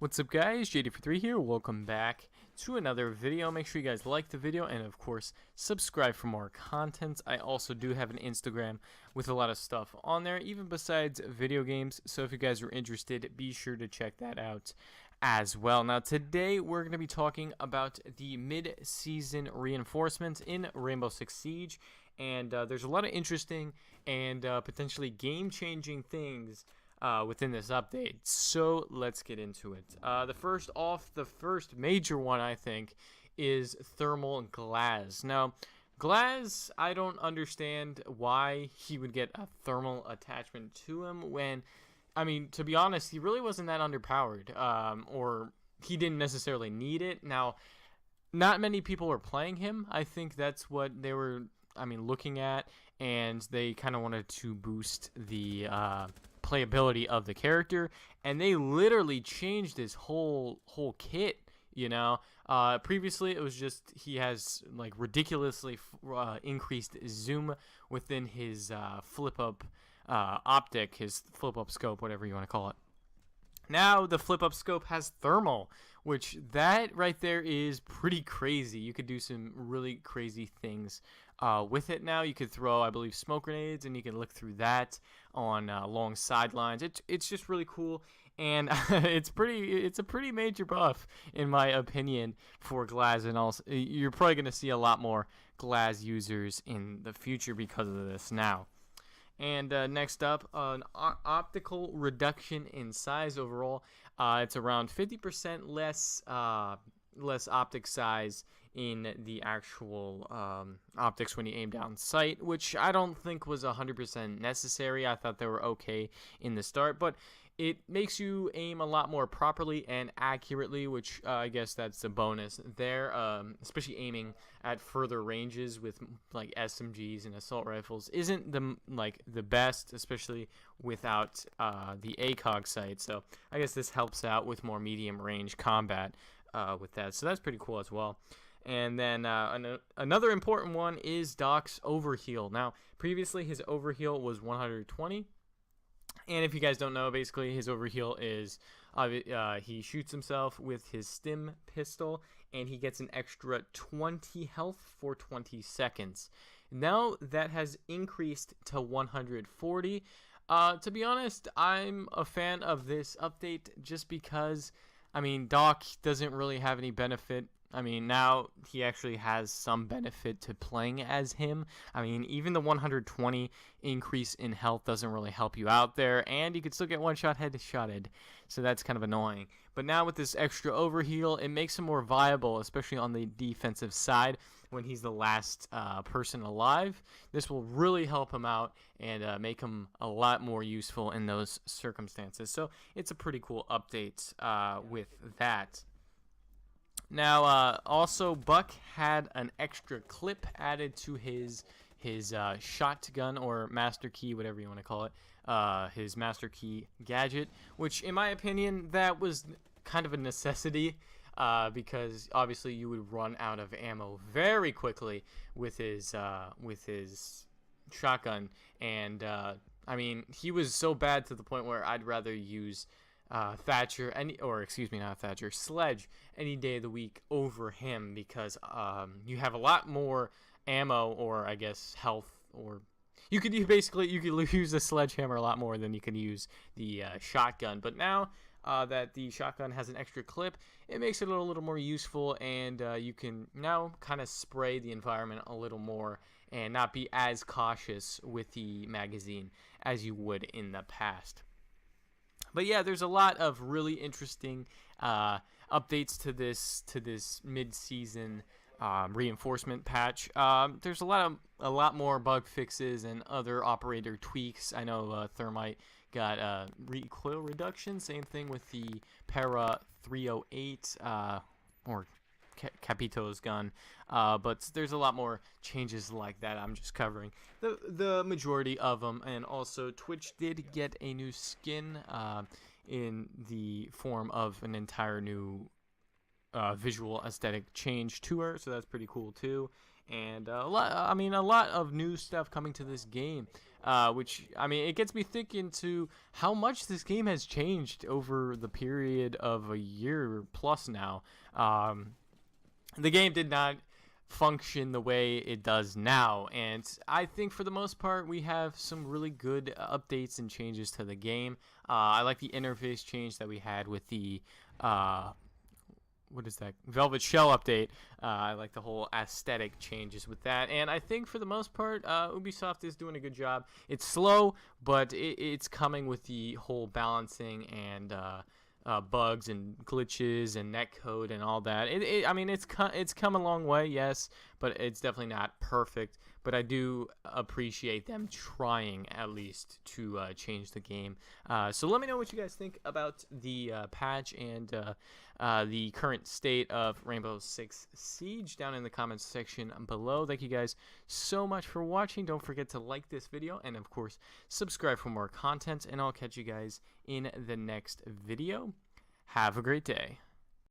What's up guys, JD43 here, welcome back to another video. Make sure you guys like the video and of course subscribe for more content. I also do have an Instagram with a lot of stuff on there, even besides video games, so if you guys are interested, be sure to check that out as well. Now today we're going to be talking about the mid-season reinforcements in Rainbow Six Siege, and there's a lot of interesting and potentially game-changing things within this update, so let's get into it. The first major one, I think, is Thermal Glaz. Now, Glaz, I don't understand why he would get a thermal attachment to him when, I mean, to be honest, he really wasn't that underpowered, or he didn't necessarily need it. Now, not many people are playing him. I think that's what they were, looking at, and they kind of wanted to boost the playability of the character, and they literally changed his whole kit. Previously it was just he has like ridiculously increased zoom within his flip up optic, his flip up scope, whatever you want to call it. Now the flip up scope has thermal, which that right there is pretty crazy. You could do some really crazy things with it. Now you could throw, I believe, smoke grenades, and you can look through that on long sidelines. It's just really cool, and it's a pretty major buff in my opinion for Glaz, and also you're probably going to see a lot more Glaz users in the future because of this now. And next up, an optical reduction in size overall. It's around 50% less optic size in the actual optics when you aim down sight, which I don't think was 100% necessary. I thought they were okay in the start, but it makes you aim a lot more properly and accurately, which I guess that's a bonus there, especially aiming at further ranges with like SMGs and assault rifles isn't the best, especially without the ACOG sight. So I guess this helps out with more medium range combat with that, so that's pretty cool as well. And then another important one is Doc's overheal. Now previously his overheal was 120. And if you guys don't know, basically his overheal is he shoots himself with his stim pistol, and he gets an extra 20 health for 20 seconds. Now that has increased to 140. To be honest, I'm a fan of this update just because, Doc doesn't really have any benefit. Now he actually has some benefit to playing as him. Even the 120 increase in health doesn't really help you out there, and you could still get one-shot head-shotted, so that's kind of annoying. But now with this extra overheal, it makes him more viable, especially on the defensive side when he's the last person alive. This will really help him out and make him a lot more useful in those circumstances. So it's a pretty cool update with that. Now, also, Buck had an extra clip added to his shotgun or master key, whatever you want to call it, his master key gadget, which, in my opinion, that was kind of a necessity, because obviously you would run out of ammo very quickly with his shotgun, and he was so bad to the point where I'd rather use Thatcher, not Thatcher, Sledge any day of the week over him, because you have a lot more ammo, or I guess health, or you could use the sledgehammer a lot more than you can use the shotgun. But now that the shotgun has an extra clip, it makes it a little more useful, and you can now kind of spray the environment a little more and not be as cautious with the magazine as you would in the past. But yeah, there's a lot of really interesting updates to this mid-season reinforcement patch. There's a lot more bug fixes and other operator tweaks. I know Thermite got recoil reduction. Same thing with the Para 308 or Capito's gun, but there's a lot more changes like that. I'm just covering the majority of them. And also Twitch did get a new skin in the form of an entire new visual aesthetic change to her, so that's pretty cool too. And a lot of new stuff coming to this game. which, I mean, it gets me thinking to how much this game has changed over the period of a year plus now. The game did not function the way it does now, and I think for the most part we have some really good updates and changes to the game. I like the interface change that we had with the what is that, Velvet Shell update. I like the whole aesthetic changes with that, and I think for the most part Ubisoft is doing a good job. It's slow, but it's coming with the whole balancing and bugs and glitches and netcode and all that. I mean, it's come a long way, yes, but it's definitely not perfect. But I do appreciate them trying at least to change the game. So let me know what you guys think about the patch and the current state of Rainbow Six Siege down in the comments section below. Thank you guys so much for watching. Don't forget to like this video and, of course, subscribe for more content. And I'll catch you guys in the next video. Have a great day.